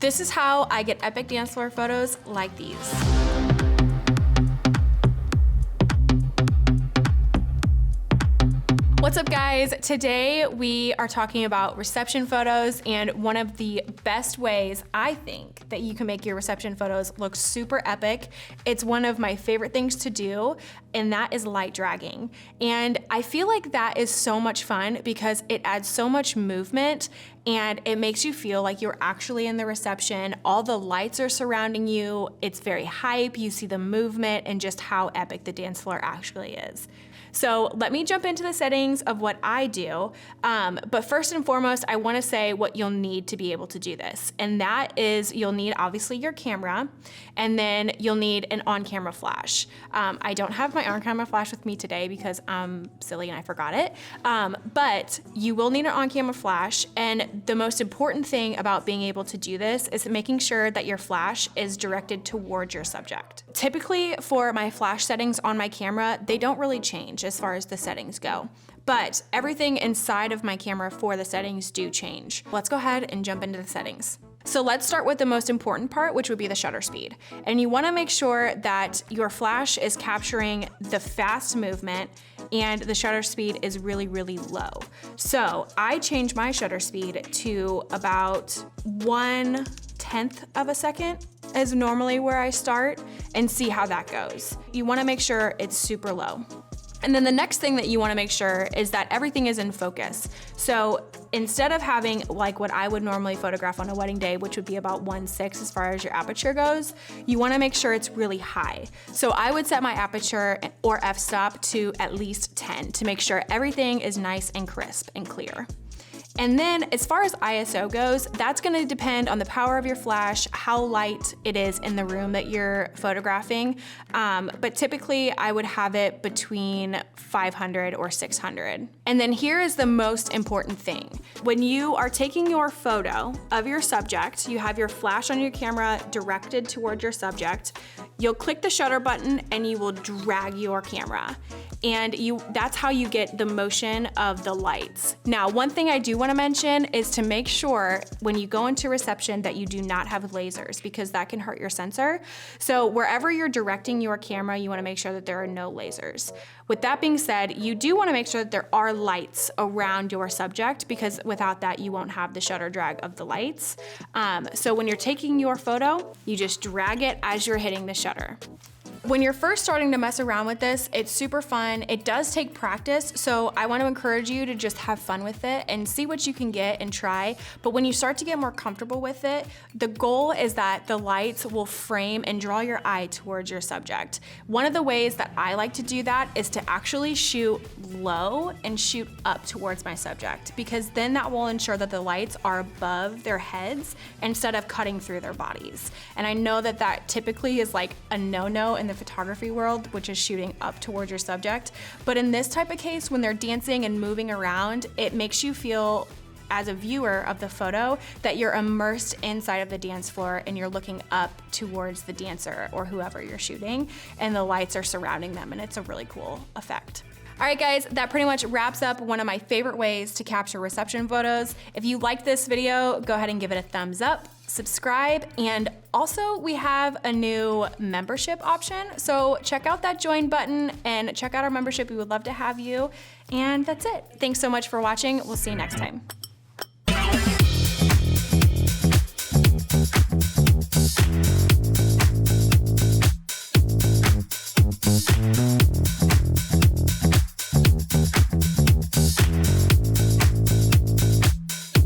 This is how I get epic dance floor photos like these. What's up, guys? Today we are talking about reception photos, and one of the best ways I think that you can make your reception photos look super epic. It's one of my favorite things to do, and that is light dragging. And I feel like that is so much fun because it adds so much movement and it makes you feel like you're actually in the reception. All the lights are surrounding you. It's very hype. You see the movement and just how epic the dance floor actually is. So let me jump into the settings of what I do. But first and foremost, I wanna say what you'll need to be able to do this. And that is, you'll need obviously your camera, and then you'll need an on-camera flash. I don't have my on-camera flash with me today because I'm silly and I forgot it. But you will need an on-camera flash. And the most important thing about being able to do this is making sure that your flash is directed towards your subject. Typically for my flash settings on my camera, they don't really change as far as the settings go, but everything inside of my camera for the settings do change. Let's go ahead and jump into the settings. So let's start with the most important part, which would be the shutter speed. And you wanna make sure that your flash is capturing the fast movement and the shutter speed is really, really low. So I change my shutter speed to about 1/10 of a second is normally where I start, and see how that goes. You wanna make sure it's super low. And then the next thing that you wanna make sure is that everything is in focus. So instead of having like what I would normally photograph on a wedding day, which would be about 1.6 as far as your aperture goes, you wanna make sure it's really high. So I would set my aperture or f-stop to at least 10 to make sure everything is nice and crisp and clear. And then as far as ISO goes, that's gonna depend on the power of your flash, how light it is in the room that you're photographing. But typically I would have it between 500 or 600. And then here is the most important thing. When you are taking your photo of your subject, you have your flash on your camera directed toward your subject, you'll click the shutter button and you will drag your camera. And that's how you get the motion of the lights. Now, one thing I do wanna mention is to make sure when you go into reception that you do not have lasers, because that can hurt your sensor. So wherever you're directing your camera, you wanna make sure that there are no lasers. With that being said, you do wanna make sure that there are lights around your subject, because without that, you won't have the shutter drag of the lights. So when you're taking your photo, you just drag it as you're hitting the shutter. When you're first starting to mess around with this, it's super fun. It does take practice, so I want to encourage you to just have fun with it and see what you can get and try. But when you start to get more comfortable with it, the goal is that the lights will frame and draw your eye towards your subject. One of the ways that I like to do that is to actually shoot low and shoot up towards my subject, because then that will ensure that the lights are above their heads instead of cutting through their bodies. And I know that that typically is like a no-no in the photography world, which is shooting up towards your subject. But in this type of case, when they're dancing and moving around, it makes you feel as a viewer of the photo that you're immersed inside of the dance floor and you're looking up towards the dancer or whoever you're shooting, and the lights are surrounding them, and it's a really cool effect. All right, guys, that pretty much wraps up one of my favorite ways to capture reception photos. If you liked this video, go ahead and give it a thumbs up, subscribe, and also we have a new membership option. So check out that join button and check out our membership. We would love to have you. And that's it. Thanks so much for watching. We'll see you next time.